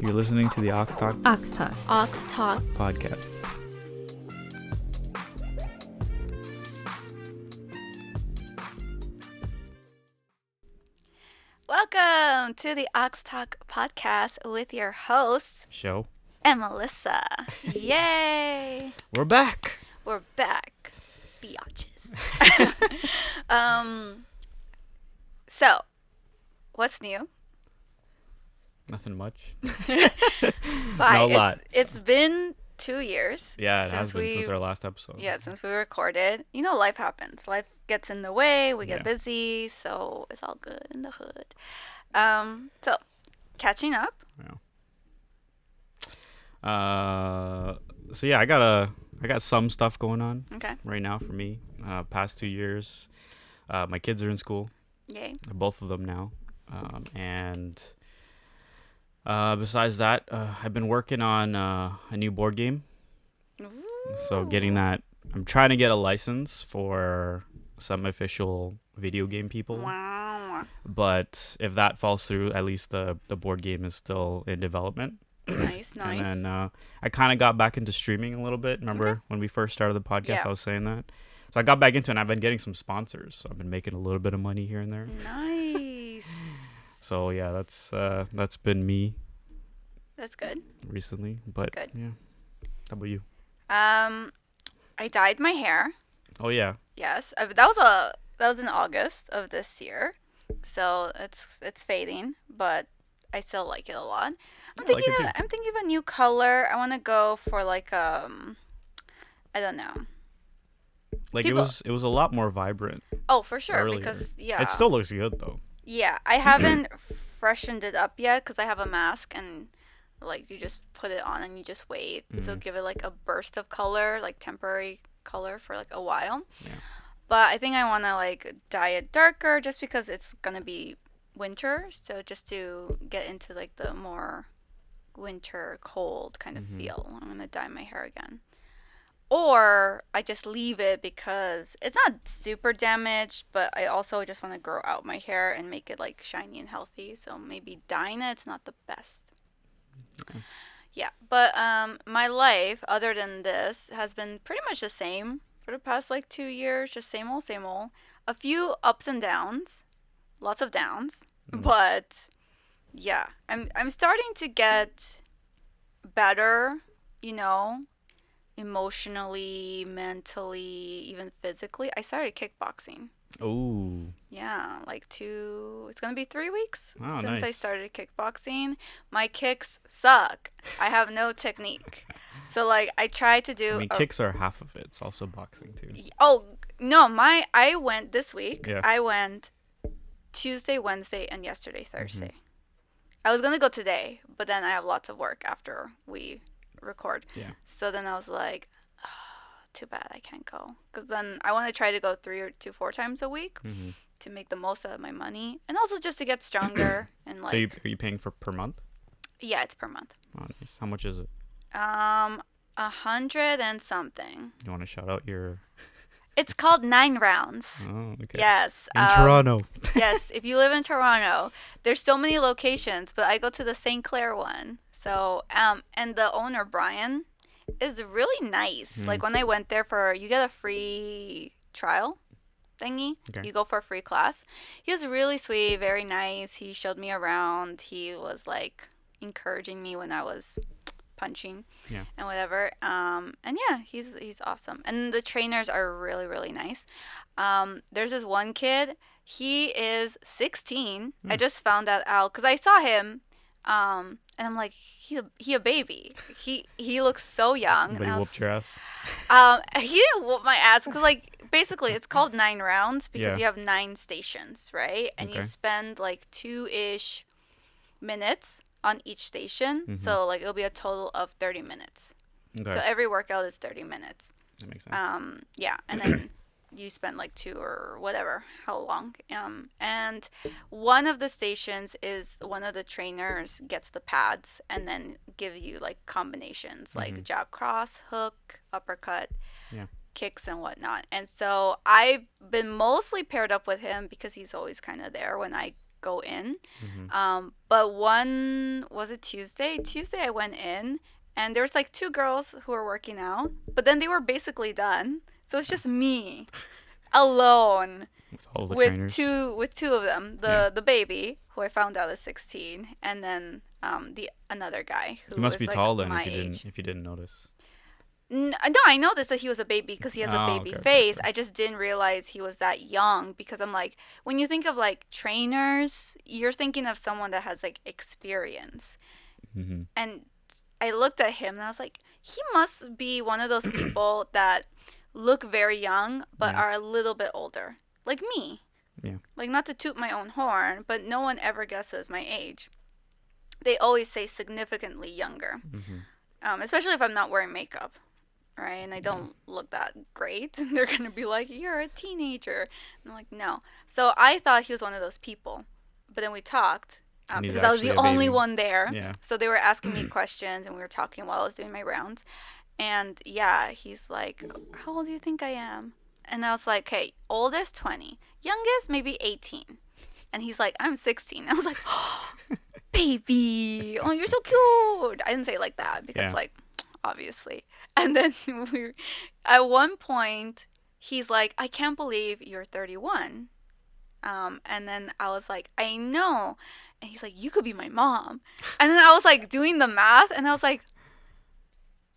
You're listening to the Awks Talk Awks Talk. Awks Talk. podcast. Welcome to the Awks Talk podcast with your hosts, Show. and Melissa. Yay! We're back. We're back. Biatches. So, what's new? Nothing much. Bye. Not a lot. It's been 2 years. Yeah, it has been since our last episode. Yeah, since we recorded. You know, life happens. Life gets in the way. We get Yeah. busy. So, it's all good in the hood. So, catching up. So yeah, I got some stuff going on Okay. right now for me. Past 2 years, my kids are in school. Yay. Both of them now. And besides that, I've been working on a new board game. So getting that, I'm trying to get a license for some official video game people. Wow. But if that falls through, at least the board game is still in development. Nice. And then I kind of got back into streaming a little bit. Remember Okay. when we first started the podcast, Yeah. I was saying that. So I got back into it, and I've been getting some sponsors. So I've been making a little bit of money here and there. Nice. So yeah, that's been me That's good. recently. But Good. yeah, how about you? I dyed my hair. Oh yeah, Yes, that was in August of this year, so it's fading, but I still like it a lot. I like it too. I'm thinking of a new color. I want to go for like I don't know. like People- it was a lot more vibrant Oh, for sure, earlier. because yeah, It still looks good though. yeah. I haven't freshened it up yet because I have a mask and like you just put it on and you just wait. So Mhm. give it like a burst of color, like temporary color for like a while. Yeah. But I think I want to like dye it darker just because it's gonna be winter. So just to get into like the more winter cold kind of Mhm. feel, I'm gonna dye my hair again. Or I just leave it because it's not super damaged, but I also just want to grow out my hair and make it like shiny and healthy. So maybe dyeing it's not the best. Okay. Yeah, but my life other than this has been pretty much the same for the past like 2 years, just same old, same old. A few ups and downs, lots of downs, but yeah, I'm starting to get better, you know, emotionally, mentally, even physically. I started kickboxing. Oh, Yeah, like it's gonna be 3 weeks Oh, since I nice. started kickboxing. My kicks suck. I have no technique. So like I tried to do I mean, kicks are half of it. It's also boxing too. Oh, no, I went this week. Yeah. I went Tuesday, Wednesday, and yesterday, Mm-hmm. Thursday. I was gonna go today, but then I have lots of work after we record. Yeah. So then I was like, too bad I can't go. Because then I want to try to go 3 to 4 times a week Mm-hmm. to make the most out of my money. And also just to get stronger and like, So are you paying for per month? yeah, it's per month. Oh, nice. How much is it? 100 and something. You want to shout out your? It's called 9 rounds. Oh, okay. Yes. In Toronto. Yes, if you live in Toronto, there's so many locations, but I go to the St. Clair one. So, and the owner, Brian, is really nice. Like when I went there you get a free trial thingy. Okay. You go for a free class. He was really sweet, very nice. He showed me around. He was like encouraging me when I was punching Yeah. and whatever. And yeah, he's awesome. And the trainers are really, really nice. There's this one kid. He is 16. I just found that out because I saw him. And I'm like, he a baby. He looks so young. But And he I whooped your ass. he didn't whoop my ass because like basically it's called 9 rounds because Yeah. you have 9 stations, right? And you Okay. spend like 2-ish minutes on each station. So like it'll be a total of 30 minutes. Okay. So every workout is 30 minutes. That makes sense. Yeah, and then you spend like 2 or whatever, how long. And one of the stations is one of the trainers gets the pads and then give you like combinations like jab cross, hook, uppercut, Yeah. kicks and whatnot. And so I've been mostly paired up with him because he's always kind of there when I go in. Mm-hmm. But one was it Tuesday? Tuesday I went in, and there was like two girls who were working out, but then they were basically done. So it's just me alone With all the with trainers. two of them. Yeah. The baby who I found out is 16, and then the another guy He who must is be like tall then my age. if you didn't notice. No, I noticed that he was a baby because he has a Oh, baby okay, okay, face. okay. I just didn't realize he was that young because I'm like, when you think of like trainers, you're thinking of someone that has like experience. Mm-hmm. And I looked at him and I was like, he must be one of those people that look very young but Yeah. are a little bit older. Like me. Yeah. Like, not to toot my own horn, but no one ever guesses my age. They always say significantly younger, Mm-hmm. especially if I'm not wearing makeup, right? And I Yeah. don't look that great. They're going to be like, you're a teenager. And I'm like, no. So I thought he was one of those people. But then we talked And he's because I was actually the a only baby. one there. Yeah. So they were asking me questions and we were talking while I was doing my rounds. And yeah, he's like, how old do you think I am? And I was like, hey, oldest 20, youngest maybe 18. And he's like, I'm 16. I was like, oh, baby, oh, you're so cute. I didn't say it like that because, Yeah. like, obviously. And then at one point, he's like, I can't believe you're 31. And then I was like, I know. And he's like, you could be my mom. And then I was like doing the math, and I was like,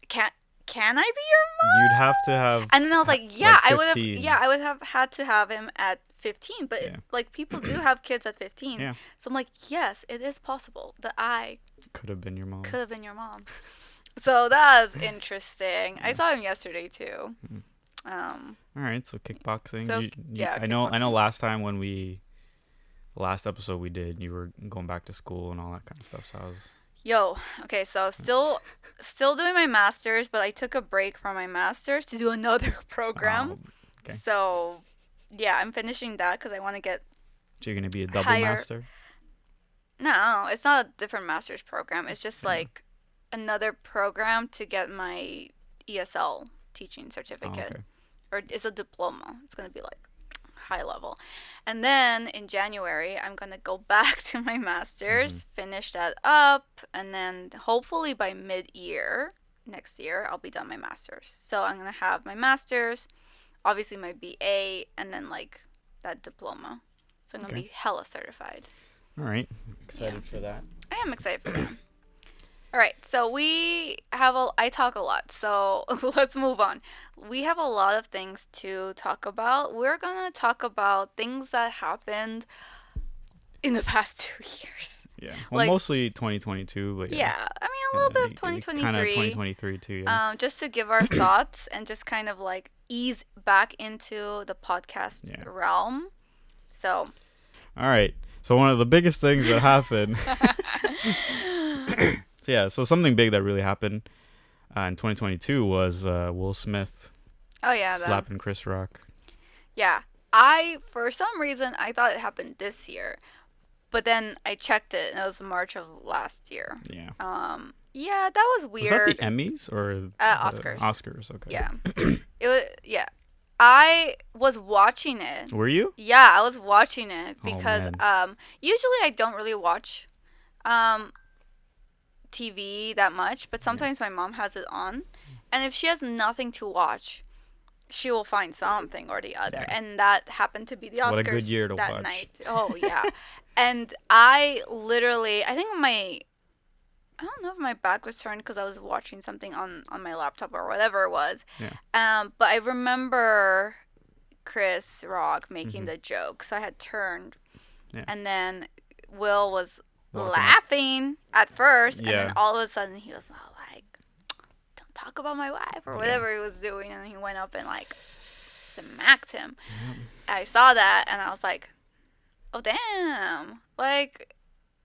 can I be your mom? You'd have to have. And then I was like, yeah, like I would have, 15. yeah, I would have had to have him at 15. But Yeah. like people do have kids at 15. Yeah. So I'm like, yes, it is possible that I Could have been your mom. could have been your mom. So that was interesting. I saw him yesterday too. Mhm. Um, All right, so kickboxing. So, yeah, I know kickboxing. last time when last episode we did, you were going back to school and all that kind of stuff. So I was. Yo, okay, so still doing my masters, but I took a break from my masters to do another program. Oh, okay. So, yeah, I'm finishing that because I want to get So you're gonna be a double higher. master. No, it's not a different master's program. It's just Yeah. like another program to get my ESL teaching Oh, certificate. okay. Or it's a diploma. It's going to be like high level. And then in January, I'm going to go back to my master's, finish that up, and then hopefully by mid-year next year, I'll be done my master's. So I'm going to have my master's, obviously my BA, and then like that diploma. So I'm going to Okay. be hella certified. All right. Excited for that. I am excited for that. All right, so I talk a lot, so let's move on. We have a lot of things to talk about. We're gonna talk about things that happened in the past 2 years. Yeah. Well, Like- mostly 2022, but yeah. Yeah, I mean a little bit of Kind of 2023. 2023 too. Yeah. Just to give our thoughts and just kind of like ease back into the podcast Yeah. realm. So, All right. So one of the biggest things that happened. So yeah. So something big that really happened in 2022 was Will Smith oh yeah, slapping Chris Rock. Yeah. For some reason, I thought it happened this year. But then I checked it, and it was March of last year. Yeah. Yeah, that was weird. Was that the Emmys or the Oscars. Oscars? Okay. Yeah. It was, yeah. I was watching it. Were you? Yeah, I was watching it Oh, because man. usually I don't really watch TV that much, but sometimes my mom has it on. And if she has nothing to watch, she will find something or the other. Yeah. And that happened to be the Oscars What a good year to that watch. night. Oh, yeah. And I literally, I don't know if my back was turned because I was watching something on my laptop or whatever it was. Yeah. But I remember Chris Rock making Mhm. the joke, so I had turned, Yeah. and then Will was Walking up. laughing at first, and Yeah. then all of a sudden he was all like, "Don't talk about my wife" or Yeah. whatever he was doing, and he went up and like smacked him. I saw that and I was like, "Oh damn!" Like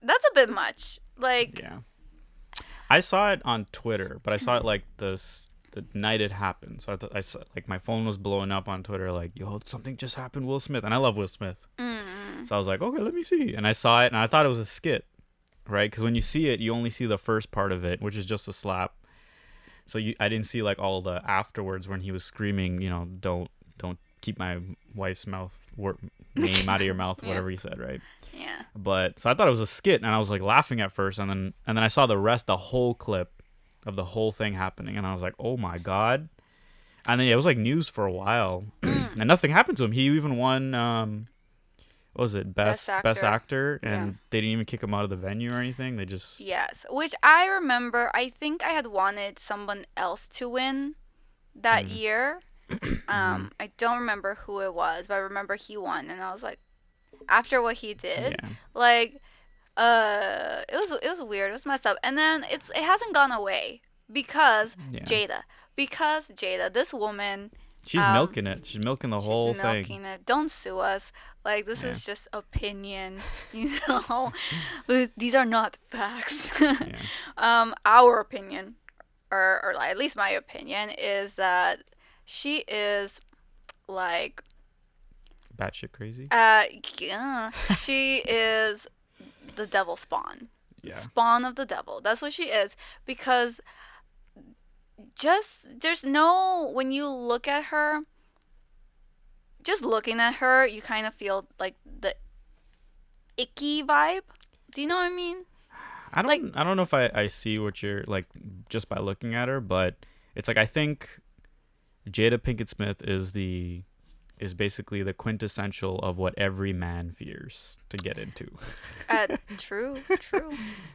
that's a bit much. Like Yeah. I saw it on Twitter, but I saw it like the night it happened. So I saw, like my phone was blowing up on Twitter, like, "Yo, something just happened, Will Smith," and I love Will Smith. So I was like, "Okay, let me see." And I saw it, and I thought it was a skit, right? Because when you see it, you only see the first part of it, which is just a slap. So I didn't see like all the afterwards when he was screaming, "Don't keep my wife's mouth name out of your mouth, Yeah. whatever you said, right? Yeah. But so I thought it was a skit, and I was like laughing at first, and then I saw the whole clip of the whole thing happening, and I was like, oh my god. And then it was like news for a while, and nothing happened to him. He even won what was it, best actor, and Yeah. they didn't even kick him out of the venue or anything. They just Yes, which I remember. I think I had wanted someone else to win that year. I don't remember who it was, but I remember he won, and I was like, after what he did, yeah. like, it was weird. It was messed up, and then it hasn't gone away because Yeah. Jada, this woman. She's milking it. She's milking the whole She's thing. milking it. Don't sue us. Like, this is just opinion, you know? These are not facts. Yeah. Our opinion, or at least my opinion, is that she is, like... Batshit crazy. Yeah. She is the devil spawn. Yeah. Spawn of the devil. That's what she is. Because... there's no, when you look at her, just looking at her, you kind of feel like the icky vibe. Do you know what I mean? I don't know if I see what you're like just by looking at her, but it's like I think Jada Pinkett Smith is basically the quintessential of what every man fears to get into. True.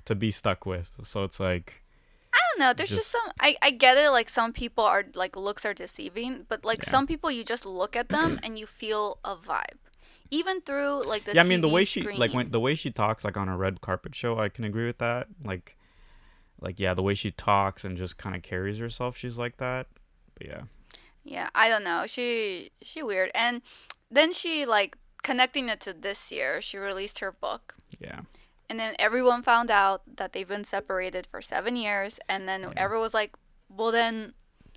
To be stuck with. So it's like, I don't know. There's just some. I get it. Like, some people are like, looks are deceiving, but like some people, you just look at them and you feel a vibe, even through like the I mean, the TV way screen. the way she talks like on a red carpet show, I can agree with that. Like yeah, the way she talks and just kind of carries herself, she's like that. But yeah. Yeah, I don't know. She weird, and then she, like, connecting it to this year, she released her book. Yeah. And then everyone found out that they've been separated for 7 years, and then everyone was like, well, then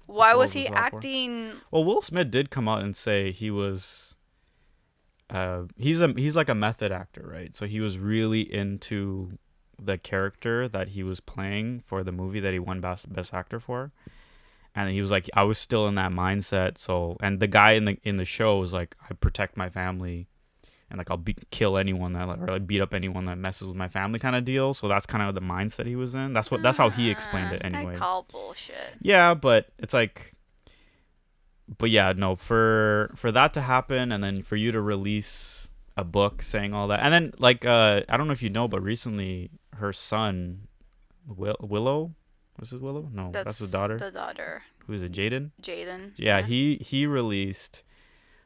why was he acting? Well, Will Smith did come out and say he was he's like a method actor, right? So he was really into the character that he was playing for the movie that he won best actor for. And he was like, I was still in that mindset. So, and the guy in the show was like, I protect my family, and like I'll kill anyone that or like beat up anyone that messes with my family, kind of deal. So that's kind of the mindset he was in. That's how he explained it anyway. I call bullshit. Yeah, but it's like, but yeah, no, for that to happen, and then for you to release a book saying all that, and then like I don't know if you know, but recently her son, Willow. Was his Willow? No, that's his daughter. The daughter. Who is it? Jaden. Yeah. He released.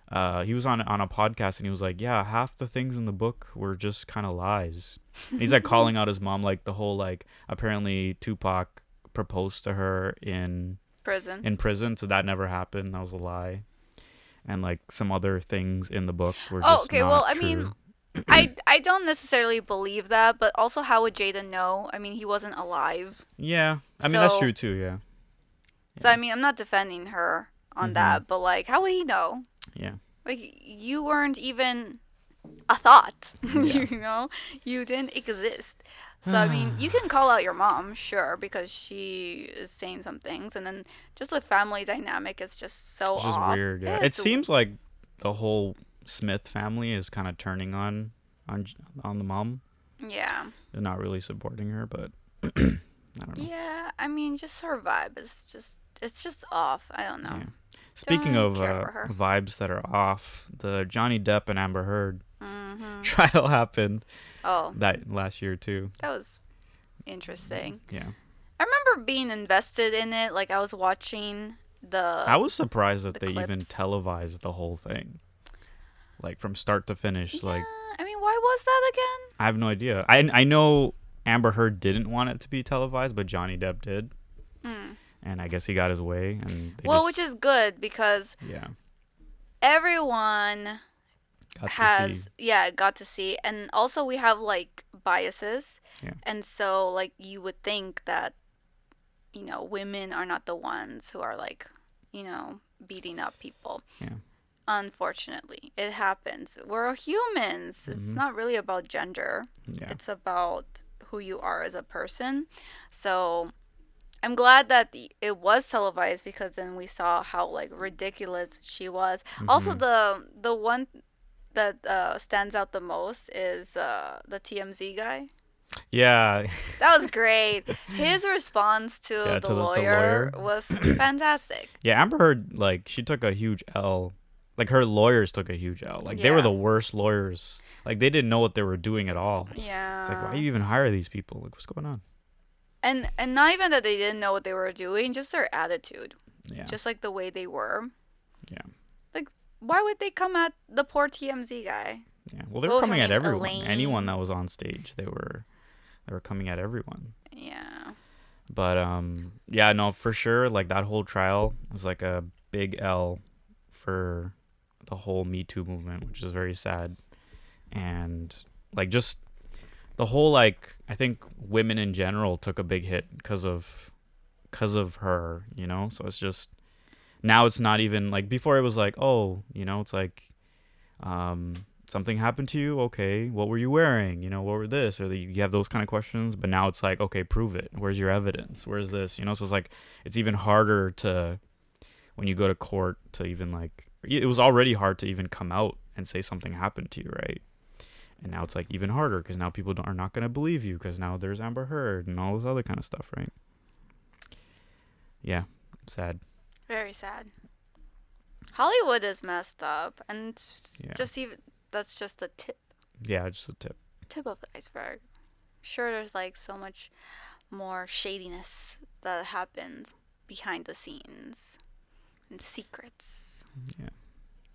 He was on a podcast and he was like, yeah, half the things in the book were just kind of lies. And he's like calling out his mom, like the whole like apparently Tupac proposed to her in prison, so that never happened. That was a lie. And like some other things in the book were just not true. mean, I don't necessarily believe that, but also how would Jaden know? I mean, he wasn't alive. Yeah, I mean that's true too. Yeah. So I mean, I'm not defending her on that, but like, how would he know? Yeah. Like, you weren't even a thought. Yeah. You know, you didn't exist. So I mean, you can call out your mom, sure, because she is saying some things, and then just the family dynamic is just so it's off. just weird. Yeah. It seems like the whole Smith family is kind of turning on the mom. Yeah. They're not really supporting her, but I don't know. Yeah, I mean, just her vibe is just off. I don't know. Yeah. Speaking of vibes that are off, the Johnny Depp and Amber Heard trial happened. That last year too. That was interesting. Yeah. I remember being invested in it. Like, I was watching I was surprised that they clips. even televised the whole thing, like from start to finish. Yeah, like, I mean, why was that again? I have no idea. I know Amber Heard didn't want it to be televised, but Johnny Depp did. And I guess he got his way. And which is good because everyone got to see. And also we have, like, biases. Yeah. And so, like, you would think that, you know, women are not the ones who are, like, you know, beating up people. Yeah. Unfortunately, it happens. We're humans. It's not really about gender. Yeah. It's about who you are as a person. So I'm glad that it was televised, because then we saw how, like, ridiculous she was. Also, the that stands out the most is the TMZ guy. Yeah. That was great. His response to Yeah, the to the lawyer lawyer. was fantastic. Yeah, Amber Heard, like, she took a huge L. Like, her lawyers took a huge L. Like, they were Yeah. the worst lawyers. Like, they didn't know what they were doing at all. It's like, why Yeah. you even hire these people? Like, what's going on? And not even that they didn't know what they were doing, just their attitude. Yeah. Just like the way they were. Yeah. Like, why would they come at the poor TMZ guy? Yeah. Well, they What were was her coming at name? everyone. Elaine? Anyone that was on stage, they were coming at everyone. Yeah. But yeah, no, for sure, like that whole trial was like a big L for the whole Me Too movement, which is very sad. And like just the whole, like, I think women in general took a big hit because of her, you know? So it's just now it's not even like before it was like, oh, you know, it's like something happened to you, okay, what were you wearing, you know, what were this, or you have those kind of questions. But now it's like, okay, prove it, where's your evidence, where's this, you know? So it's like it's even harder to, when you go to court, to even like, it was already hard to even come out and say something happened to you, right? And now it's like even harder because now people are not going to believe you because now there's Amber Heard and all this other kind of stuff, right? Yeah, sad. Very sad. Hollywood is messed up, and Yeah. just even that's just the Yeah, just a tip. of the iceberg. Sure, there's like so much more shadiness that happens behind the scenes and secrets. Yeah.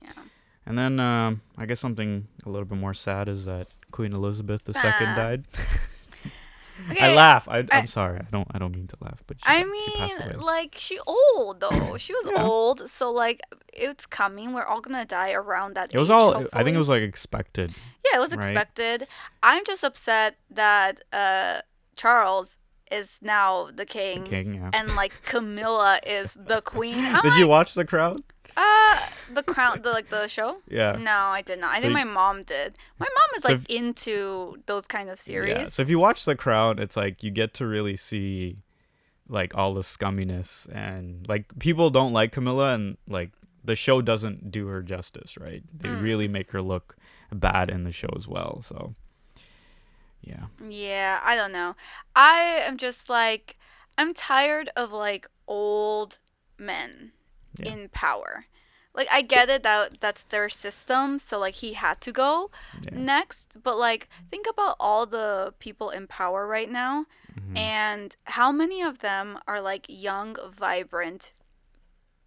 Yeah. And then I guess something a little bit more sad is that Queen Elizabeth II died. Okay. I laugh. I'm sorry. I don't mean to laugh, but she passed away. Like, she old though. She was Yeah. old, so like it's coming. We're all gonna die around that It was age, all. I hopefully. think it was like expected. Yeah, it was right? expected. I'm just upset that Charles is now the king, The king. Yeah. and like Camilla is the queen. I'm Did you watch The Crown? the Crown, the show? Yeah. No, I did not. I So think you- my mom did. My mom is So like if- into those kind of series. Yeah. So if you watch The Crown, it's like you get to really see like all the scumminess, and like people don't like Camilla, and like the show doesn't do her justice, right? They really make her look bad in the show as well. So yeah. Yeah, I don't know. I am just like, I'm tired of like old men Yeah. in power. Like, I get it that that's their system, so like he had to go Yeah. next, but like think about all the people in power right now, Mhm. and how many of them are like young, vibrant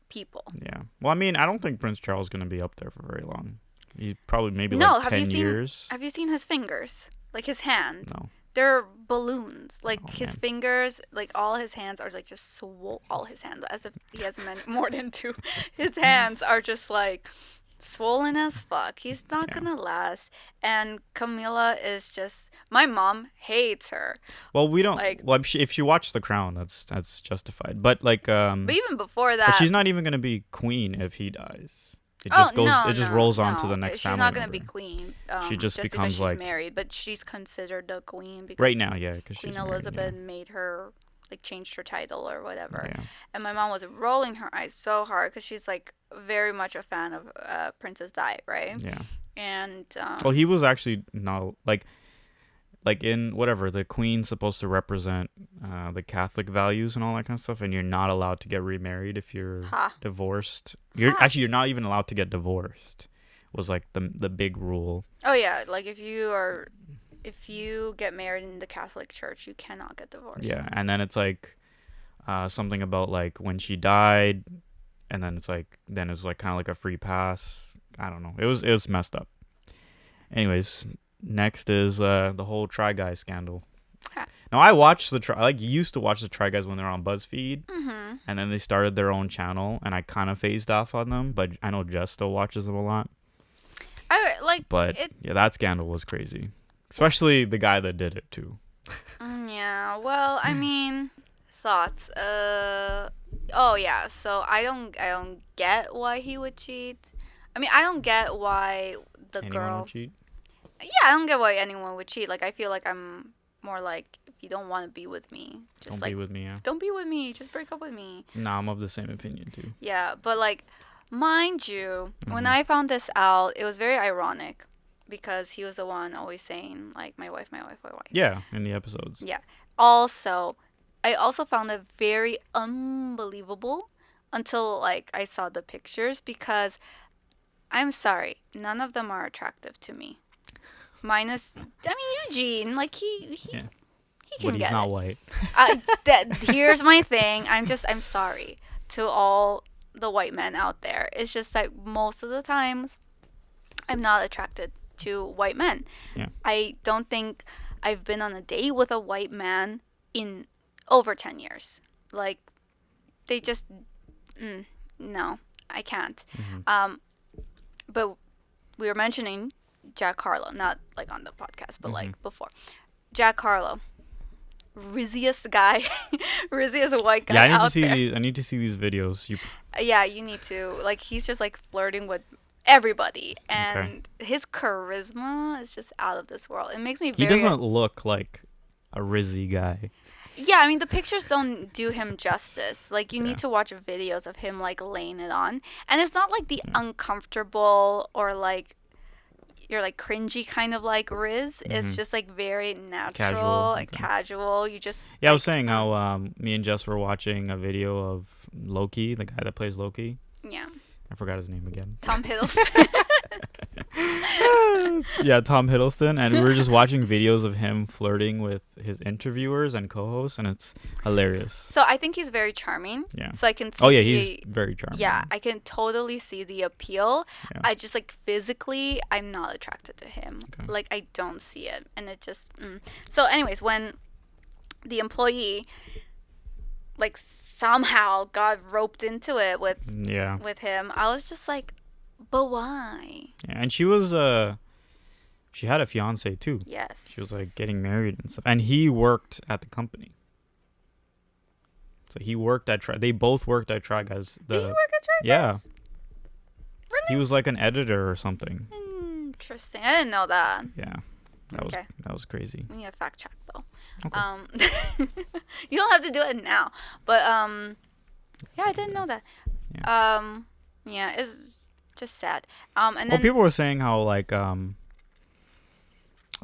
people. Yeah. Well, I mean, I don't think Prince Charles is gonna be up there for very long. He's probably maybe No, like have you 10 seen- years. Have you seen his fingers? Like his hand? No. They're balloons. Like Oh, his man. fingers, like all his hands are like just all his hands, as if he has more than two. His hands are just like swollen as fuck. He's not Yeah. gonna last. And Camilla is just, my mom hates her. Well, we don't. Like- Well, if she watched The Crown, that's justified. But like, But even before but that, she's not even gonna be queen if he dies. It oh just goes. no, it just no, rolls on to no. the next She's family not gonna be member. queen. She just because becomes, she's like- married, but she's considered the queen because Right now, yeah, because Queen she's married, Elizabeth made her like changed her title or whatever. Yeah. And my mom was rolling her eyes so hard because she's like very much a fan of Princess Di, right? Yeah. And Well, he was actually not like in whatever, the queen's supposed to represent the Catholic values and all that kind of stuff, and you're not allowed to get remarried if you're Ha. divorced. Ha. You're not even allowed to get divorced. Was like the big rule. oh yeah, like if you get married in the Catholic Church, you cannot get divorced. Yeah, and then it's like something about like when she died, and then it's like then it was like kind of like a free pass. I don't know. It was messed up. Anyways, next is the whole Try Guys scandal. Ha. Now I watched used to watch the Try Guys when they were on BuzzFeed, Mm-hmm. and then they started their own channel, and I kind of phased off on them, but I know Jess still watches them a lot. I like But it. yeah, that scandal was crazy, especially the guy that did it too. Yeah. Well, I mean, thoughts. Oh yeah. So I don't get why he would cheat. I mean, I don't get why the Anyone girl. would cheat? Yeah, I don't get why anyone would cheat. Like, I feel like I'm more like, if you don't want to be with me, just Don't like, be with me, yeah. don't be with me. Just break up with me. Nah, I'm of the same opinion too. Yeah, but like, mind you, when Mhm. I found this out, it was very ironic because he was the one always saying like my wife, my wife, my wife. Yeah, in the episodes. Yeah. Also, I also found it very unbelievable until like I saw the pictures because I'm sorry, none of them are attractive to me. Minus, I mean Eugene, like he Yeah. he can But he's get not it. white. Here's my thing. I'm sorry to all the white men out there. It's just like most of the times I'm not attracted to white men. Yeah. I don't think I've been on a date with a white man in over 10 years. Like they just no, I can't. Mm-hmm. But we were mentioning Jack Harlow, not like on the podcast, but Mm-hmm. like before. Jack Harlow, rizziest guy, rizziest white guy Yeah, I need out to see there. these. I need to see these videos. Yeah, you need to. Like he's just like flirting with everybody, and his charisma is just out of this world. It makes me He very. doesn't look like a rizzy guy. Yeah, I mean the pictures don't do him justice. Like you Yeah. need to watch videos of him like laying it on, and it's not like the uncomfortable or like you're like cringy kind of like Riz. It's Mhm. just like very natural Casual, and okay. casual. You just Yeah, I was like, saying how me and Jess were watching a video of Loki, the guy that plays Loki. yeah, I forgot his name again. Tom Hiddleston. Yeah, Tom Hiddleston, and we were just watching videos of him flirting with his interviewers and co-hosts, and it's hilarious. So I think he's very charming. Yeah. So I can see Oh yeah, he's very charming. yeah, I can totally see the appeal. Yeah. I just like physically I'm not attracted to him. Okay. Like I don't see it and it just So anyways, when the employee like somehow got roped into it with Yeah. him, I was just like, but why? Yeah, and she was she had a fiance too. Yes. She was like getting married and stuff, and he worked at the company. So he worked at They both worked at Try Guys. Did he work at Try Yeah. Guys? Really? He was like an editor or something. Interesting. I didn't know that. Yeah. Okay. That was crazy. We need a fact check though. Okay. You don't have to do it now. But yeah, I didn't know that. Yeah, it's just sad. And Well, then people were saying how like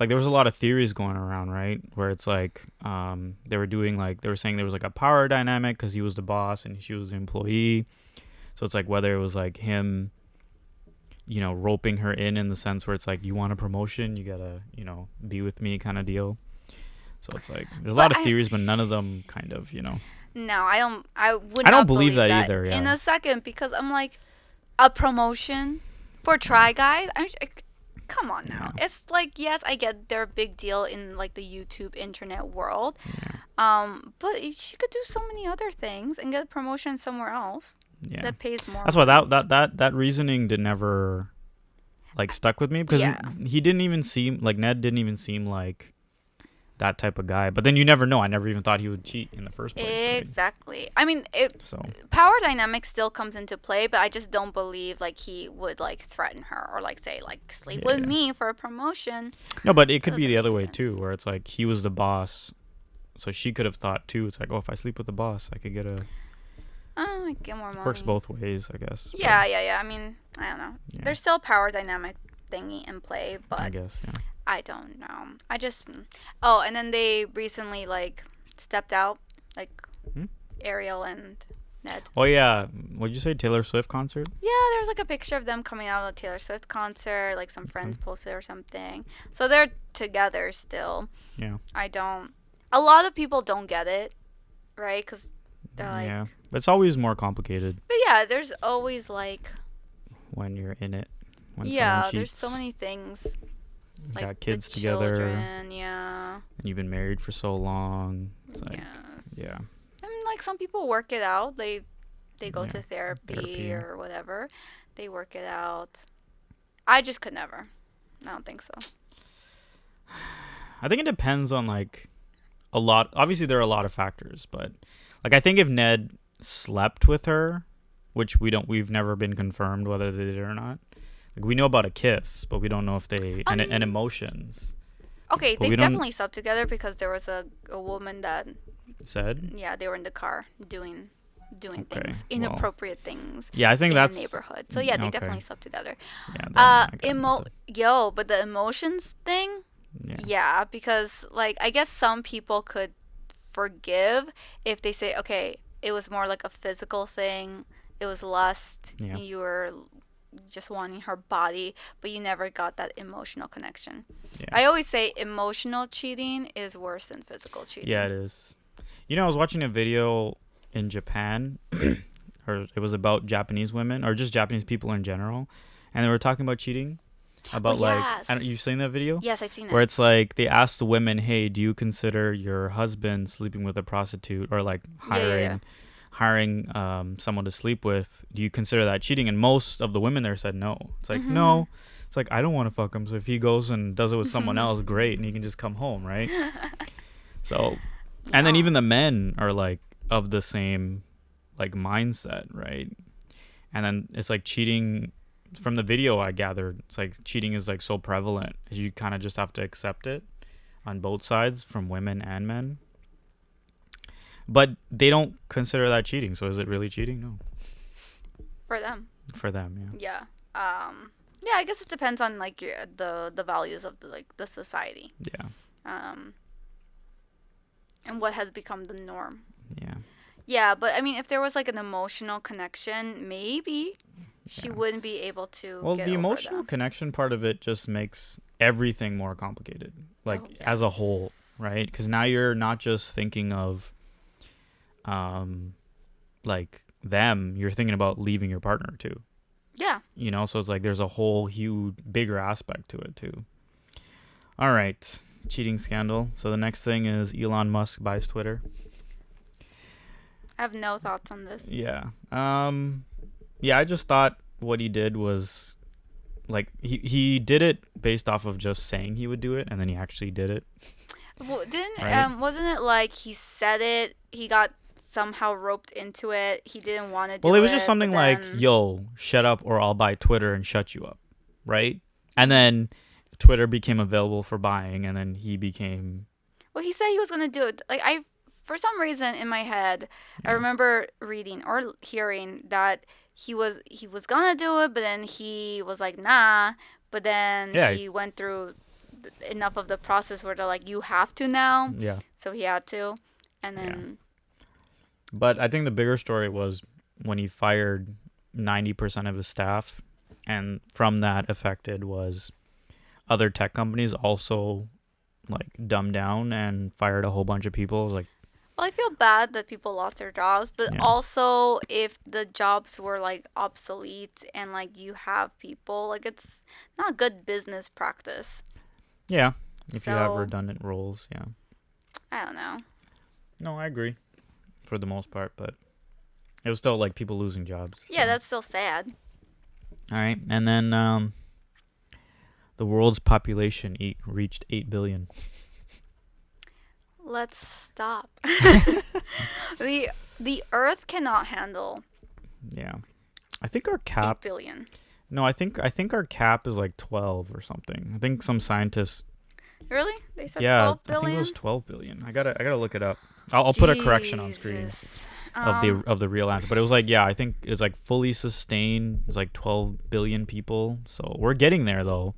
there was a lot of theories going around, right? Where it's like they were saying there was like a power dynamic because he was the boss and she was the employee. So it's like whether it was like him, roping her in the sense where it's like, you want a promotion, you gotta, be with me kind of deal. So it's like there's a lot of theories, but none of them kind of, no, I don't. I would. I not don't believe that either. in Yeah. a second because I'm like, a promotion for Try Guys. Come on now. Yeah. It's like yes, I get they're a big deal in like the YouTube internet world. Yeah. But she could do so many other things and get a promotion somewhere else Yeah. that pays more. That's why that reasoning never like stuck with me because he didn't even seem like Ned didn't even seem like that type of guy. But then you never know. I never even thought he would cheat in the first place. Right? Exactly. I mean, power dynamic still comes into play, but I just don't believe like he would like threaten her or like say like sleep with me for a promotion. No, but it could be Doesn't the other make way sense. too, where it's like he was the boss, so she could have thought too. It's like, oh, if I sleep with the boss, I could get I get more money. works both ways, I guess. Yeah. I mean, I don't know. Yeah. There's still power dynamic thingy in play, but I guess, yeah. I don't know. I just and then they recently like stepped out, like Ariel and Ned. Oh yeah, what'd you say? Taylor Swift concert? Yeah, there was like a picture of them coming out of a Taylor Swift concert, like some friends posted or something. So they're together still. Yeah. A lot of people don't get it, right? Because they're like, yeah, but it's always more complicated but yeah, there's always like, when you're in it. When yeah, someone there's cheats, so many things. you Like got kids the together, children, yeah. and you've been married for so long. It's like, Yes. yeah. I mean, like some people work it out. They go Yeah, to therapy therapy. or whatever. They work it out. I just could never. I don't think so. I think it depends on like a lot. Obviously, there are a lot of factors, but like I think if Ned slept with her, which we've never been confirmed whether they did or not. Like we know about a kiss, but we don't know if they and emotions. Okay, But they we don't- definitely slept together because there was a woman that Said. they were in the car doing doing Okay, things, well, inappropriate things yeah, I think in that's the neighborhood. So yeah, they okay. definitely slept together. Yeah, then I got it. But the emotions thing, Yeah, yeah, because like I guess some people could forgive if they say, okay, it was more like a physical thing. It was lust. yeah, You were just wanting her body, but you never got that emotional connection. yeah, I always say emotional cheating is worse than physical yeah. cheating. It is. You know, I was watching a video in Japan, or it was about Japanese women, or just Japanese people in general, and they were talking about cheating. Oh About like, I don't, yes, you've seen that video yes, I've seen where it. it's like they asked the women, "Hey, do you consider your husband sleeping with a prostitute or like Yeah, yeah, yeah. hiring someone to sleep with? Do you consider that cheating?" And most of the women there said no. It's like Mhm. no. It's like I don't want to fuck him. So if he goes and does it with someone else, great, and he can just come home, right? So, and then Yeah. even the men are like of the same like mindset, right? And then it's like cheating from the video I gathered, it's like cheating is like so prevalent. You kind of just have to accept it on both sides from women and men. But they don't consider that cheating. So is it really cheating? No. For them. For them, Yeah. Yeah, I guess it depends on like the values of the society. yeah. Um and what has become the norm. Yeah. Yeah. Yeah, but I mean if there was like an emotional connection, maybe she Yeah. wouldn't be able to Well, get the over emotional them. connection part of it just makes everything more complicated. Like Oh, as a whole, yes. right? Cuz now you're not just thinking of um like them, you're thinking about leaving your partner too. Yeah. You know, so it's like there's a whole huge bigger aspect to it too. All right, cheating scandal. So the next thing is Elon Musk buys Twitter. I have no thoughts on this. Yeah. Yeah, I just thought what he did was like he did it based off of just saying he would do it, and then he actually did it, Well, didn't right? wasn't it like he said it, he got somehow roped into it. He didn't want to Well, do it was just it, but something like, then "Yo, shut up, or I'll buy Twitter and shut you up," right? And Mhm. then Twitter became available for buying, and then he became Well, he said he was going to do it. Like I for some reason in my head, I yeah remember reading or hearing that he was going to do it, but then he was like, "Nah." But then yeah he went through enough of the process where they're like, "You have to now." yeah So he had to. And yeah. then But I think the bigger story was when he fired 90% of his staff, and from that affected was other tech companies also like dumbed down and fired a whole bunch of people. It was like, well, I feel bad that people lost their jobs, but yeah, also if the jobs were like obsolete and like you have people, like it's not good business practice. yeah. If you have So, redundant roles, yeah. I don't know. No, I agree for the most part, but it was still like people losing jobs. Yeah, So. that's still sad. All right, and then the world's population reached 8 billion. Let's stop. The earth cannot handle Yeah, I think our 8 cap. billion. No, I think our cap is like 12 or something. I think some scientists. Really? They said Yeah, 12 I think it was billion? 12 billion. I gotta look it up. I'll put a correction on screen Jesus. of the real answer, but it was like, yeah, I think it was like fully sustained. It was like 12 billion people. So we're getting there though.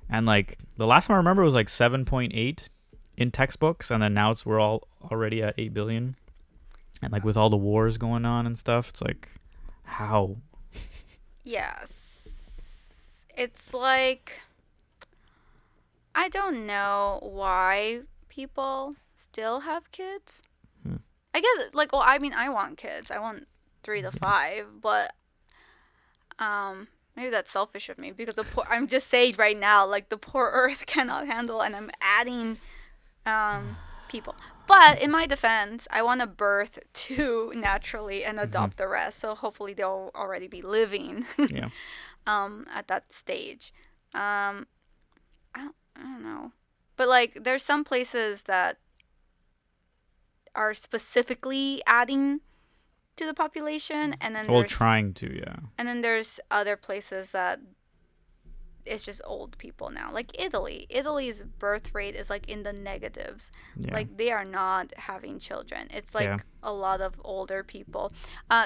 And like the last time I remember was like 7.8 in textbooks, and then now we're all already at 8 billion. And like with all the wars going on and stuff, it's like how? Yes. It's like I don't know why people still have kids. Hmm. I guess like well, I mean I want kids. I want 3 to 5, but maybe that's selfish of me because the poor I'm just saying right now like the poor earth cannot handle and I'm adding people. But in my defense, I want to birth 2 naturally and Hmm. adopt the rest. So hopefully they'll already be living Yeah. at that stage. Um I don't know. But like there's some places that are specifically adding to the population Well, trying to, yeah. and then there's other places that it's just old people now. Like Italy's birth rate is like in the negatives. Yeah. Like they are not having children. It's like Yeah. a lot of older people.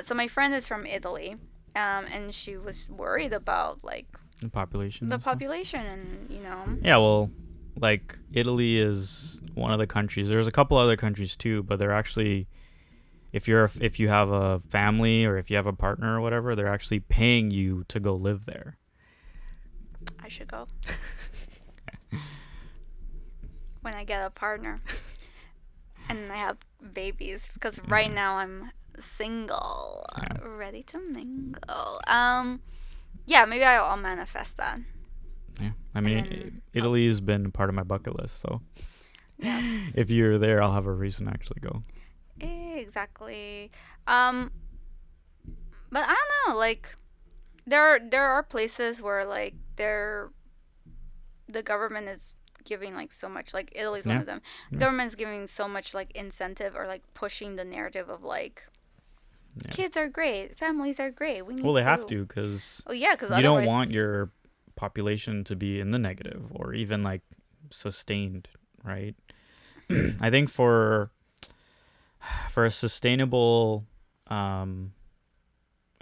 So my friend is from Italy, and she was worried about like The population. the and stuff. population, and Yeah, well, like Italy is one of the countries. There's a couple other countries too, but they're actually, if you have a family or if you have a partner or whatever, they're actually paying you to go live there. I should go when I get a partner and I have babies, because right now I'm single, Yeah. ready to mingle. Yeah, maybe I'll manifest that. Yeah, I mean, then- Italy has been part of my bucket list, so Yes. if you're there, I'll have a reason to actually go. Exactly. But I don't know, like there are places where like the government is giving like so much, like Italy's one Yeah. of them. The Yeah. government's giving so much like incentive, or like pushing the narrative of like Yeah. kids are great, families are great. We need Well, they have to, because Oh yeah, because you don't want your population to be in the negative or even like sustained, right? I think for a sustainable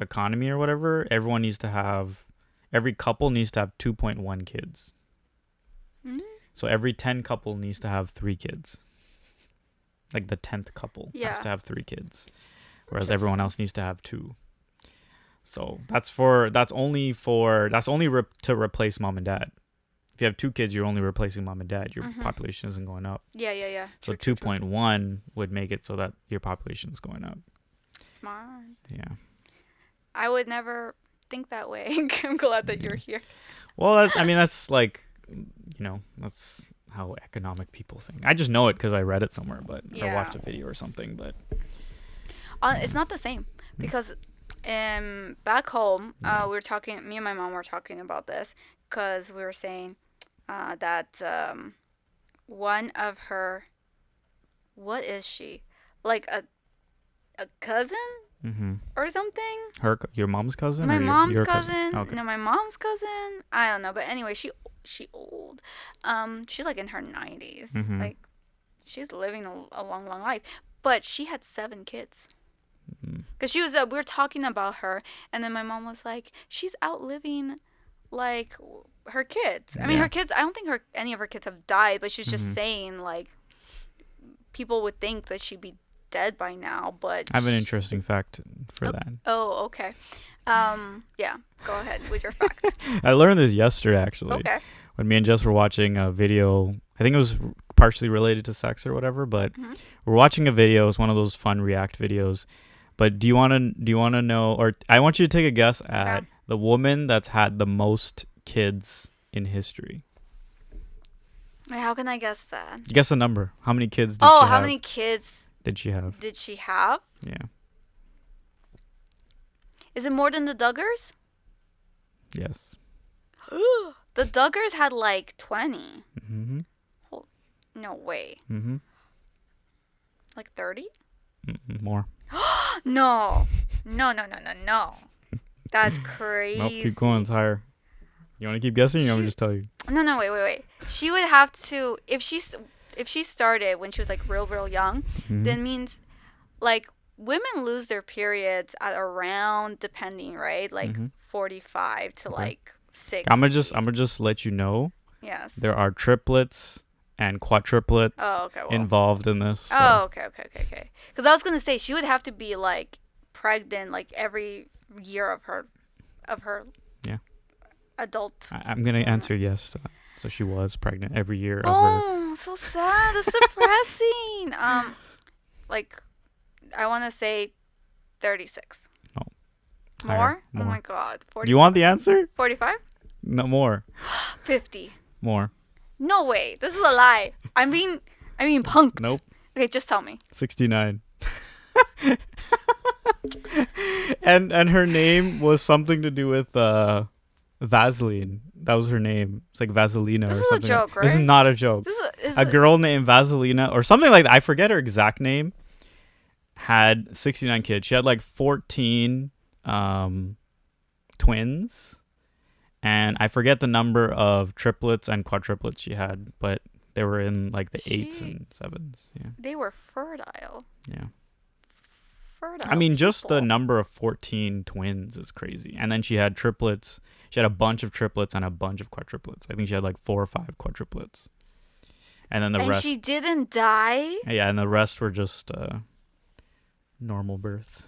economy or whatever, every couple needs to have 2.1 kids. Mm. So every 10 couple needs to have 3 kids. Like the 10th couple has Yeah. to have 3 kids, whereas everyone else needs to have 2. So that's only to replace mom and dad. If you have 2 kids, you're only replacing mom and dad. Your Mhm. population isn't going up. Yeah. So True, true. 2.1 would make it so that your population is going up. Smart. Yeah. I would never think that way. I'm glad that you're here. Well, that's like, that's how economic people think. I just know it because I read it somewhere, or Yeah. watched a video or something. But It's not the same, because back home, we were talking. Me and my mom were talking about this, because we were saying that one of her, what is she, like a cousin mm-hmm. or something? Your mom's cousin? My or mom's your cousin. Okay. No, my mom's cousin. I don't know, but anyway, she old. She's like in her 90s. Mhm. Like she's living a long life, but she had 7 kids. Mhm. Because we were talking about her, and then my mom was like, she's outliving, like, her kids. I mean, Yeah. her kids, I don't think any of her kids have died, but she's just Mhm. saying, like, people would think that she'd be dead by now, but... I have an interesting fact for that. Oh, okay. Yeah, go ahead with your fact. I learned this yesterday, actually. Okay. When me and Jess were watching a video. I think it was partially related to sex or whatever, but Mhm. we're watching a video. It's one of those fun React videos. But do you want to know, or I want you to take a guess at the woman that's had the most kids in history? Wait, how can I guess that? Guess a number. How many kids did she have? How many kids did she have? did she have? Yeah. Is it more than the Duggars? Yes. The Duggars had like 20. Mm-hmm. No way. Mm-hmm. Like 30? More. No. No. That's crazy. Nope, keep going. It's higher. You want to keep guessing? Or you want me to just tell you? No, wait. She would have to, if she started when she was like real young, Mhm. then means like women lose their periods at around, depending, right? Like Mhm. 45 to Okay. like 60. I'm gonna just let you know Yes. there are triplets and quadruplets Oh, okay. Well. involved in this. So. Oh, okay. Because I was gonna say she would have to be like pregnant like every year of her Yeah. adult. I'm gonna answer yes to that. So she was pregnant every year of her. Oh, so sad. That's depressing. Like I want to say 36. No. More? Higher. Oh my god. 40. Do you want the answer? 45? No, more. 50. More. No way. This is a lie. I mean punked. Nope. Okay, just tell me. 69. and her name was something to do with Vaseline. That was her name. It's like Vaselina This or is a something. joke, This is right? not a joke. A girl named Vaselina or something like that. I forget her exact name. Had 69 kids. She had like 14 twins And I forget the number of triplets and quadruplets she had, but they were in like the 8s and 7s. Yeah. They were fertile. Yeah. Fertile I mean, just the people. number of 14 twins is crazy. And then she had triplets. She had a bunch of triplets and a bunch of quadruplets. I think she had like 4 or 5 quadruplets. And then the And rest. she didn't die? Yeah, and the rest were just normal birth.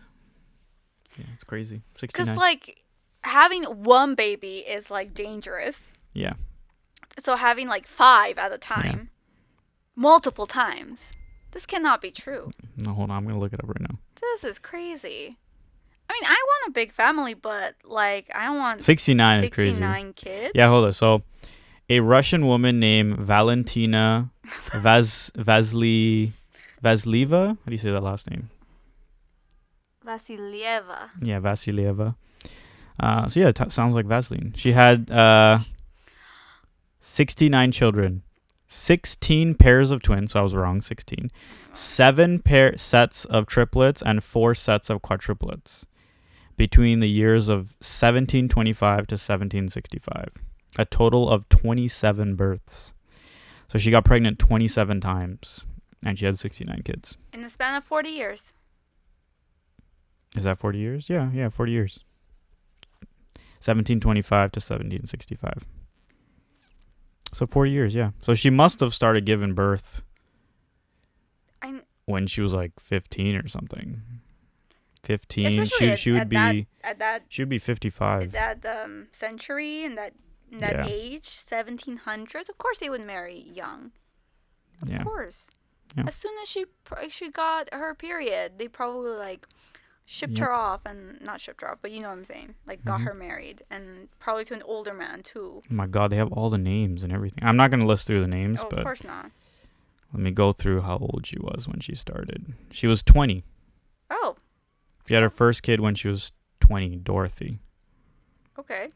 Yeah, it's crazy. 69. Because, like, having one baby is, like, dangerous. Yeah. So having, like, 5 at a time, multiple times, this cannot be true. No, hold on. I'm going to look it up right now. This is crazy. I mean, I want a big family, but, like, I don't want 69 is crazy. 69 kids. Yeah, hold on. So, a Russian woman named Valentina Vasileva. How do you say that last name? Vasilieva. Yeah, Vasilieva. So yeah, it sounds like Vaseline. She had 69 children, 16 pairs of twins. So I was wrong, 16. 7 sets of triplets and 4 sets of quadruplets between the years of 1725 to 1765. A total of 27 births. So she got pregnant 27 times, and she had 69 kids. In the span of 40 years. Is that 40 years? Yeah, 40 years. 1725 to 1765. So 40 years, yeah. So she must have started giving birth when she was like 15 or something. 15. She would be 55. At that century and that age, 1700s. Of course, they would marry young. Of course. Yeah. As soon as she got her period, they probably like shipped her off, and not shipped her off, but you know what I'm saying. Like got her married, and probably to an older man too. Oh my God, they have all the names and everything. I'm not gonna list through the names, but of course not. Let me go through how old she was when she started. She was 20. Oh. She had her first kid when she was 20, Dorothy. Okay.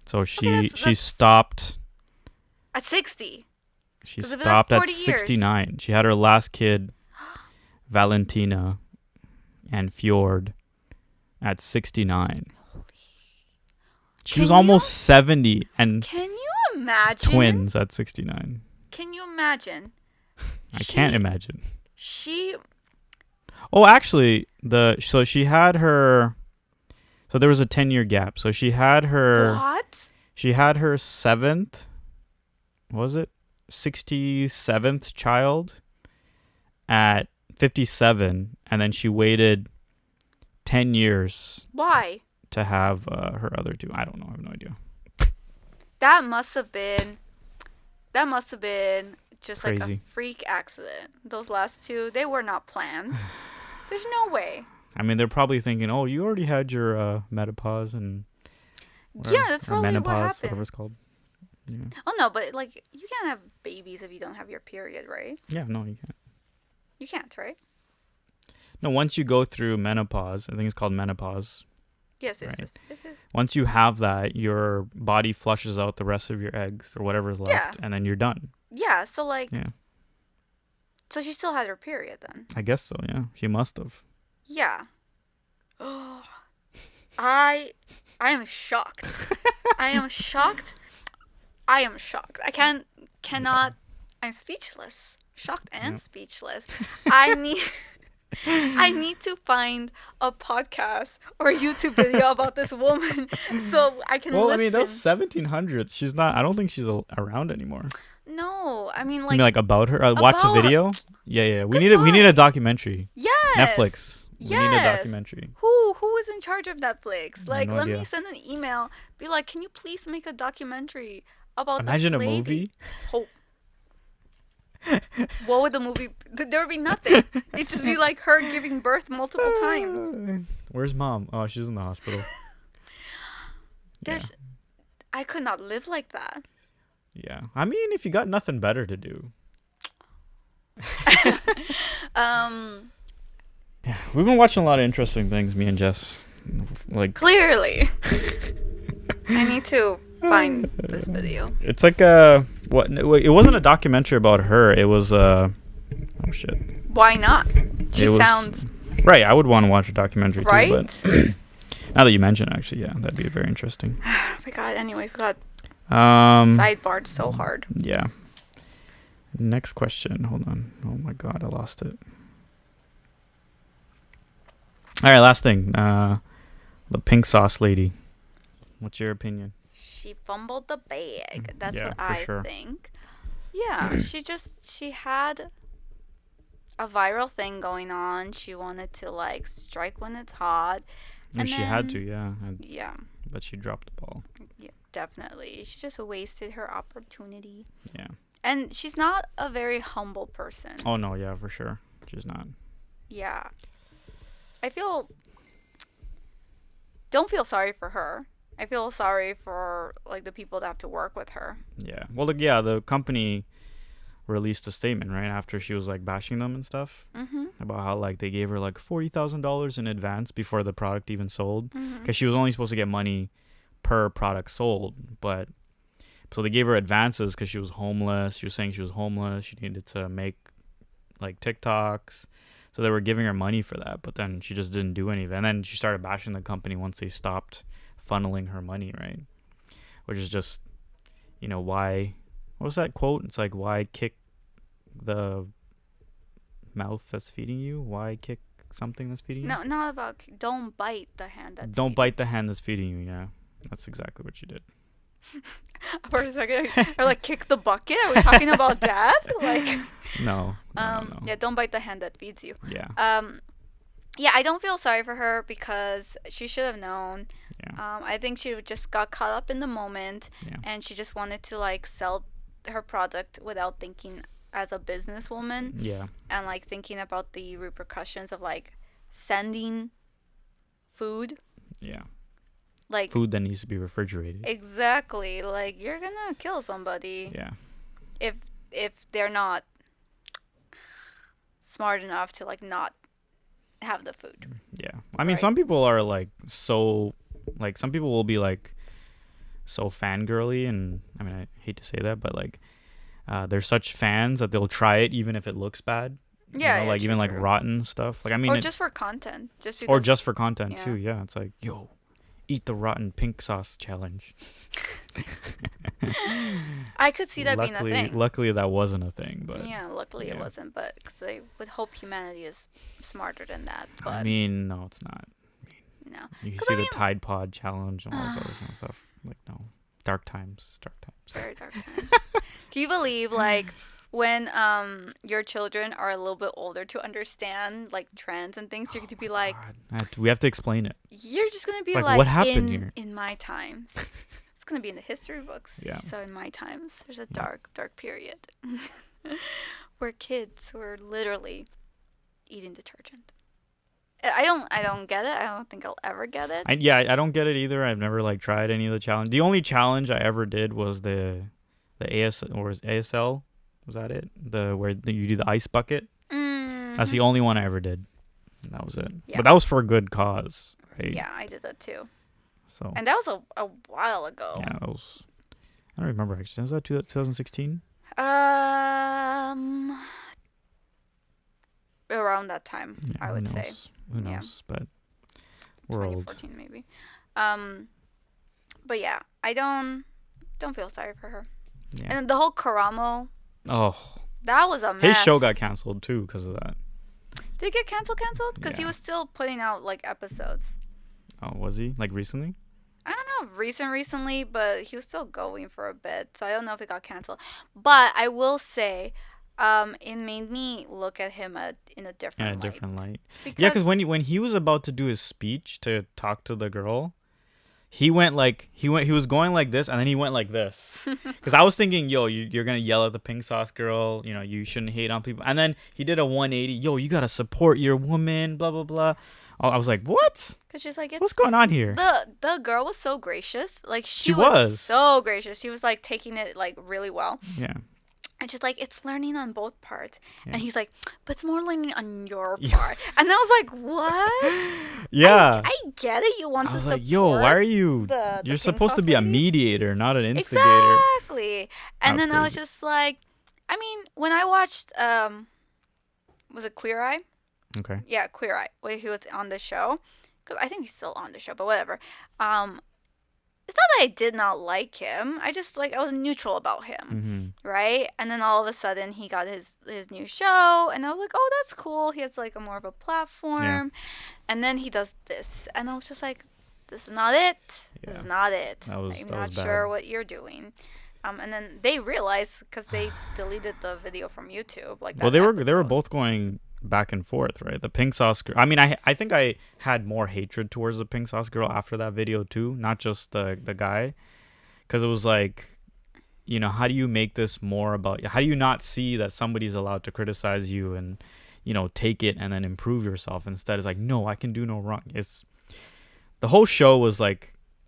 So she stopped at 60. She stopped at 69. Years. She had her last kid, Valentina and Fjord, at 69. She was almost 70 and can you imagine twins at 69. Can you imagine? I can't imagine. Oh, actually, she had her. So there was a 10-year gap. So she had her. What? She had her 67th child at 57, and then she waited 10 years. Why? To have her other 2. I don't know. I have no idea. That must have been just crazy. Like a freak accident. Those last 2, they were not planned. There's no way. I mean, they're probably thinking, "Oh, you already had your menopause and." That's probably menopause, what happened. Whatever it's called. Yeah. Oh no, but like you can't have babies if you don't have your period, right? Yeah, no, you can't. You can't, right? No, once you go through menopause, I think it's called menopause. Yes. Once you have that, your body flushes out the rest of your eggs or whatever's left, and then you're done. Yeah, so like. Yeah. So she still had her period then. I guess so. Yeah, she must have. Yeah. I am shocked. I am shocked. I cannot. I'm speechless. Shocked and speechless. I need to find a podcast or YouTube video about this woman so I can listen. Well, I mean, those 1700s, she's not. I don't think she's around anymore. No, I mean, like. You mean like about her? Watch the video. Yeah. We need a documentary. Yes. Netflix. We need a documentary. Who is in charge of Netflix? Like, no let idea. me send an email. Be like, can you please make a documentary about Imagine this a lady? movie. Oh. What would the movie? There would be nothing. It'd just be like her giving birth multiple times. Where's mom? Oh, she's in the hospital. I could not live like that. Yeah, I mean, if you got nothing better to do. Yeah, we've been watching a lot of interesting things, me and Jess. Like clearly, I need to find this video. It's like what? It wasn't a documentary about her. It was oh shit. Why not? She sounds right. I would want to watch a documentary too, but Now that you mention, actually, yeah, that'd be very interesting. Oh my god. Anyway, we got Um, sidebarred so hard. yeah. Next question. Hold on. Oh my god, I lost it. All right, last thing. The pink sauce lady. What's your opinion? She fumbled the bag. That's Yeah, what for I sure. think. Yeah, she had a viral thing going on. She wanted to like strike when it's hot. And she had to, then- yeah. Yeah, But she dropped the ball. yeah, definitely. She just wasted her opportunity. Yeah. And she's not a very humble person. Oh no, yeah, for sure. She's not. Yeah. I feel don't feel sorry for her. I feel sorry for like the people that have to work with her. Yeah. Well, the company released a statement right after she was like bashing them and stuff Mhm. about how like they gave her like $40,000 in advance before the product even sold, Mhm. because she was only supposed to get money per product sold. But so they gave her advances because she was homeless. She was saying she was homeless. She needed to make like TikToks. So they were giving her money for that, but then she just didn't do any of it. And then she started bashing the company once they stopped funneling her money, right? Which is just, why? What was that quote? It's like, why kick the mouth that's feeding you? Why kick something that's feeding you? No, not about don't bite the hand that's Don't feeding. bite the hand that's feeding you. Yeah, that's exactly what you did. For a second, or like kick the bucket. Are we talking about death? Like, No. yeah, don't bite the hand that feeds you. Yeah. Yeah, I don't feel sorry for her because she should have known. Yeah. I think she just got caught up in the moment, Yeah. and she just wanted to like sell her product without thinking as a businesswoman Yeah. and like thinking about the repercussions of like sending food. Yeah. Like Food that needs to be refrigerated. exactly, like you're gonna kill somebody Yeah. if they're not smart enough to like not have the food. Yeah. I mean, Right. some people are like some people will be like so fangirly, and I mean, I hate to say that, but like, they're such fans that they'll try it even if it looks bad. Yeah, yeah, Like true, even like true. rotten stuff. Like, I mean, Or just for content, just because. or just for content yeah. too. Yeah. It's like, yo, eat the rotten pink sauce challenge. I could see that being a thing. Luckily, that wasn't a thing, but Yeah, luckily it yeah. wasn't, but because I would hope humanity is smarter than that. But I mean, no, it's not. no, You 'Cause see I the mean- Tide Pod challenge and all this other kind of stuff. Like, no, dark times. very dark times. Can you believe like when your children are a little bit older to understand like trends and things, you're going to be like, God. We have to explain it. you're just going to be It's like, like, what happened here? in my times. It's going to be in the history books. Yeah. So in my times, there's a dark period where kids were literally eating detergent. I don't get it. I don't think I'll ever get it. I don't get it either. I've never like tried any of the challenge. The only challenge I ever did was the ASL. Was that it? Where you do the ice bucket. That's the only one I ever did. And that was it. Yeah. But that was for a good cause, right? Yeah, I did that too. So And that was a while ago. yeah, that was. I don't remember actually. Was that 2016? Around that time, Yeah, I who would say. knows? Who Yeah. knows? But we're old. 2014 maybe. But yeah, I don't feel sorry for her. Yeah. And the whole Karamo, Oh, that was a mess. his show got canceled too because of that. Did it get canceled? Because he Yeah. was still putting out like episodes. Oh, was he? Like recently? I don't know if recently, but he was still going for a bit. So I don't know if it got canceled. But I will say, it made me look at him in a different In a light. different light. Because, Yeah, because when he was about to do his speech to talk to the girl, he was going like this, and then he went like this. Because I was thinking, yo, you're gonna yell at the pink sauce girl, you shouldn't hate on people. And then he did a 180, yo, you gotta support your woman, blah blah blah. I was like, what? Cause she's like, What's going on here? the girl was so gracious. Like She was was. so gracious. She was like taking it like really well. Yeah. And she's like, it's learning on both parts. Yeah. And he's like, but it's more learning on your Yeah. part. And I was like, what? Yeah. I get it. You want I to was support. like, yo, why are you? the You're pink supposed to sauce be a lady? mediator, not an instigator. Exactly. And That's then I was crazy. just like, I mean, when I watched, was it Queer Eye? Okay. Yeah, Queer Eye. When he was on the show, because I think he's still on the show, but whatever. It's not that I did not like him. I just I was neutral about him, right? And then all of a sudden he got his new show, and I was like, oh, that's cool. He has a more of a platform, and then he does this, and I was just like, this is not it. Yeah. This is not it. I'm not sure what you're doing. And then they realized because they deleted the video from YouTube. Well, they were both going back and forth, right? The pink sauce girl. I mean, I think I had more hatred towards the pink sauce girl after that video too, not just the guy, because it was how do you make this more about? How do you not see that somebody's allowed to criticize you and take it and then improve yourself? Instead, it's no, I can do no wrong. It's the whole show was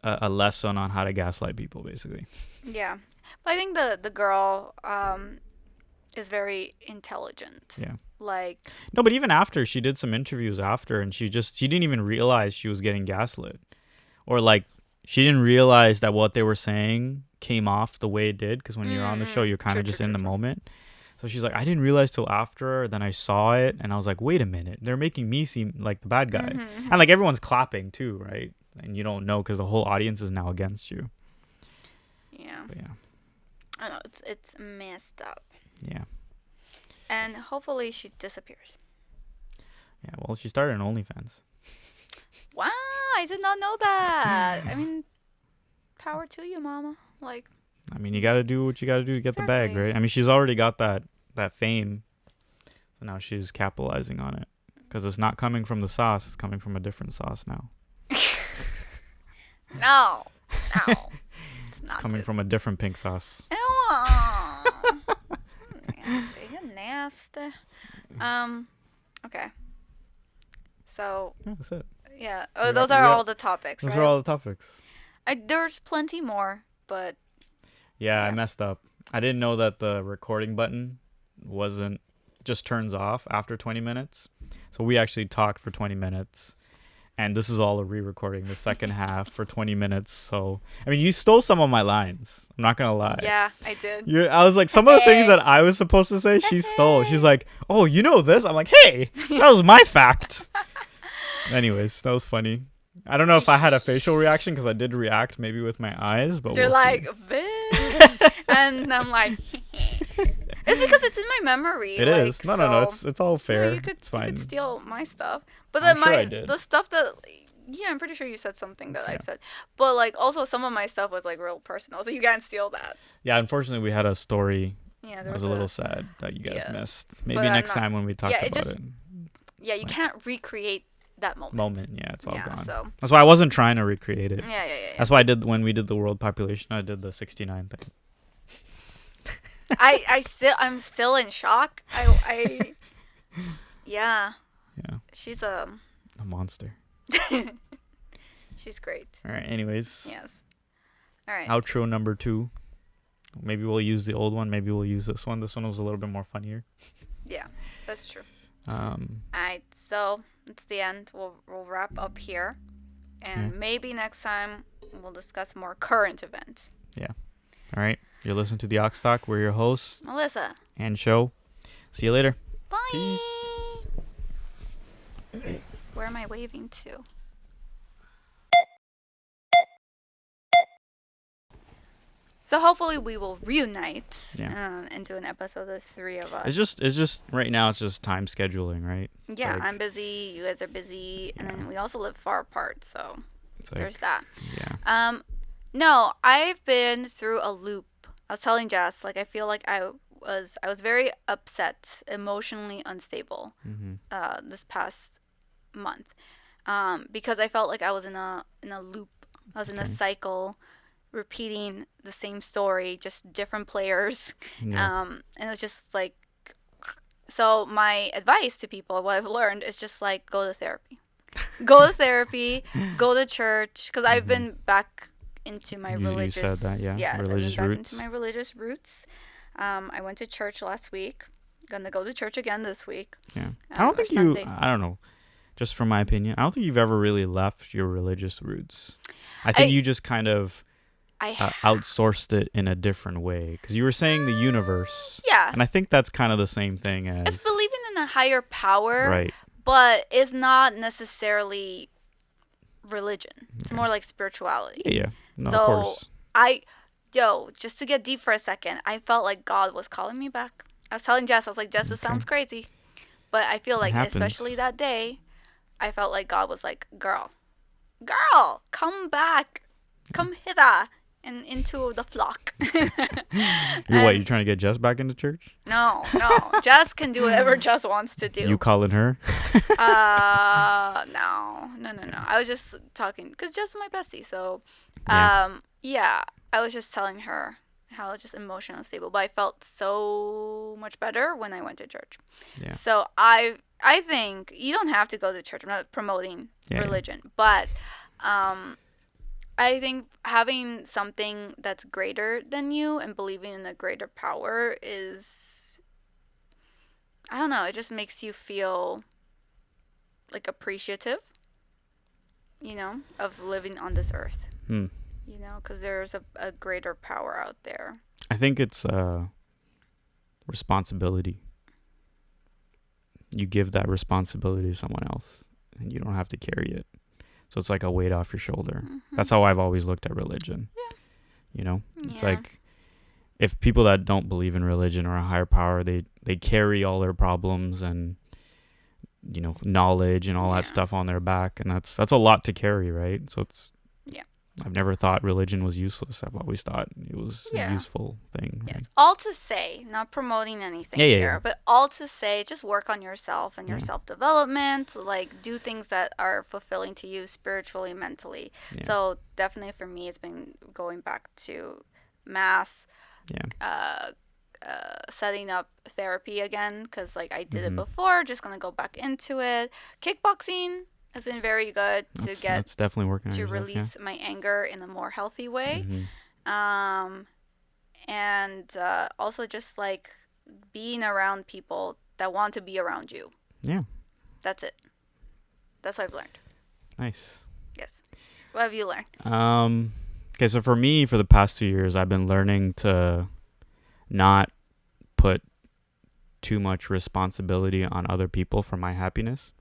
a lesson on how to gaslight people, basically. Yeah, but I think the girl is very intelligent. Yeah. No, but even after, she did some interviews after, and she didn't even realize she was getting gaslit, or she didn't realize that what they were saying came off the way it did, because when you're on the show, you're kind of just in the moment. So she's like, I didn't realize till after, then I saw it, and I was like, wait a minute, they're making me seem like the bad guy. And everyone's clapping too, right? And you don't know because the whole audience is now against you. Yeah. But yeah. I know, it's messed up. Yeah. And hopefully she disappears. Yeah, well, she started an OnlyFans. Wow, I did not know that. I mean, power to you, mama. I mean, you got to do what you got to do to get the bag, right? I mean, she's already got that fame. So now she's capitalizing on it. Because it's not coming from the sauce. It's coming from a different sauce now. No. It's coming from a different pink sauce. You're nasty. Okay. So. Yeah, that's it. Yeah. Oh, those are all the topics, Those are all the topics. There's plenty more, but. Yeah, I messed up. I didn't know that the recording button just turns off after 20 minutes. So we actually talked for 20 minutes. And this is all a re-recording, the second half for 20 minutes. So, I mean, you stole some of my lines. I'm not going to lie. Yeah, I did. I was like, some of the things that I was supposed to say, she stole. She's like, oh, you know this? I'm like, hey, that was my fact. Anyways, that was funny. I don't know if I had a facial reaction because I did react maybe with my eyes, but you're we'll like, see. bitch. And I'm like, it's because it's in my memory. It is. No. It's all fair. It's fine. You could steal my stuff, but I'm sure I did. The stuff that, I'm pretty sure you said something that I've said, but also some of my stuff was real personal, so you can't steal that. Yeah, unfortunately, we had a story. Yeah, that was a little sad that you guys missed. Maybe next time when we talk about it. Yeah, you can't recreate that moment. Yeah, it's all gone. So. That's why I wasn't trying to recreate it. Yeah. That's why when we did the world population, I did the 69 thing. I'm still in shock. Yeah. She's a monster. She's great. All right. Anyways. Yes. All right. Outro number 2. Maybe we'll use the old one. Maybe we'll use this one. This one was a little bit more funnier. Yeah, that's true. All right. So it's the end. We'll wrap up here, and maybe next time we'll discuss more current events. Yeah. All right. You're listening to the Awks Talk. We're your hosts, Melissa and Show. See you later. Bye. Peace. Where am I waving to? So hopefully we will reunite and do an episode of 3 of us. It's just right now. It's just time scheduling, right? Yeah, I'm busy. You guys are busy, and then we also live far apart, so there's that. Yeah. No, I've been through a loop. I was telling Jess, I feel like I was very upset, emotionally unstable, this past month, because I felt like I was in a loop. I was in a cycle, repeating the same story, just different players. And it was just so my advice to people, what I've learned is just go to therapy. Go to therapy, go to church, because I've been back into my religious. You said that, yeah. Religious I've been back roots. into my religious roots. I went to church last week. Gonna go to church again this week. Yeah. I don't think you. I don't know. Just from my opinion, I don't think you've ever really left your religious roots. I think you just kind of outsourced it in a different way, because you were saying the universe. Yeah. And I think that's kind of the same thing as. It's believing in a higher power. Right. But it's not necessarily religion. It's Okay. more like spirituality. Yeah. No, So of course. just to get deep for a second, I felt like God was calling me back. I was telling Jess, I was like, Jess, this Okay. sounds crazy. But I feel It like, happens. especially that day, I felt like God was like, girl, come back. Come hither and into the flock. You're trying to get Jess back into church? No. Jess can do whatever Jess wants to do. You calling her? No. I was just talking because Jess is my bestie. So, Yeah. yeah, I was just telling her how just emotional stable. But I felt so much better when I went to church. Yeah. So I think you don't have to go to church. I'm not promoting religion, but I think having something that's greater than you and believing in a greater power is, I don't know, it just makes you feel like appreciative, of living on this earth, because there's a greater power out there. I think it's responsibility. You give that responsibility to someone else and you don't have to carry it. So it's like a weight off your shoulder. Mm-hmm. That's how I've always looked at religion. Yeah. It's like if people that don't believe in religion or a higher power, they carry all their problems and knowledge and all that stuff on their back, and that's a lot to carry, right? So it's I've never thought religion was useless. I've always thought it was a useful thing. Right? Yes. All to say, not promoting anything here, but all to say, just work on yourself and your self-development, like do things that are fulfilling to you spiritually, mentally. Yeah. So definitely for me, it's been going back to mass, setting up therapy again, because like I did it before, just going to go back into it. Kickboxing has been very good that's definitely working to on yourself, release my anger in a more healthy way. And also just like being around people that want to be around you. Yeah. That's it. That's what I've learned. Nice. Yes. What have you learned? Okay, so for me, for the past 2 years, I've been learning to not put too much responsibility on other people for my happiness.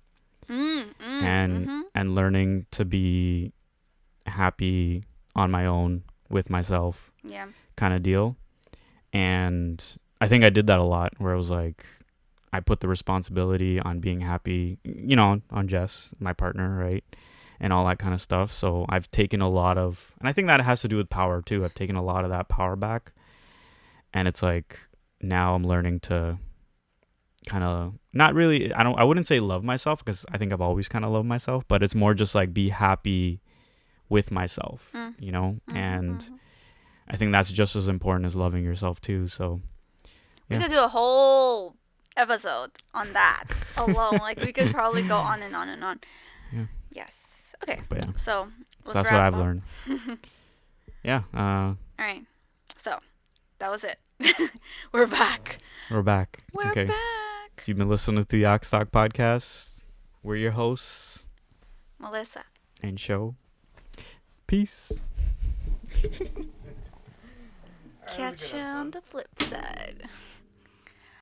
And learning to be happy on my own with myself, kind of deal. And I think I did that a lot, where it was like I put the responsibility on being happy, on Jess, my partner, right, and all that kind of stuff. So I've taken a lot of, and I think that has to do with power too. I've taken a lot of that power back, and it's like now I'm learning to kind of not really, I wouldn't say love myself, because I think I've always kind of loved myself, but it's more just like be happy with myself, and I think that's just as important as loving yourself too. So we could do a whole episode on that alone. Like we could probably go on and on and on. Yes. Okay. But so that's what I've learned. All right, so that was it. We're back. We're back. We're back. So you've been listening to the Awks podcast. We're your hosts, Melissa and Show. Peace. Catch you on the flip side.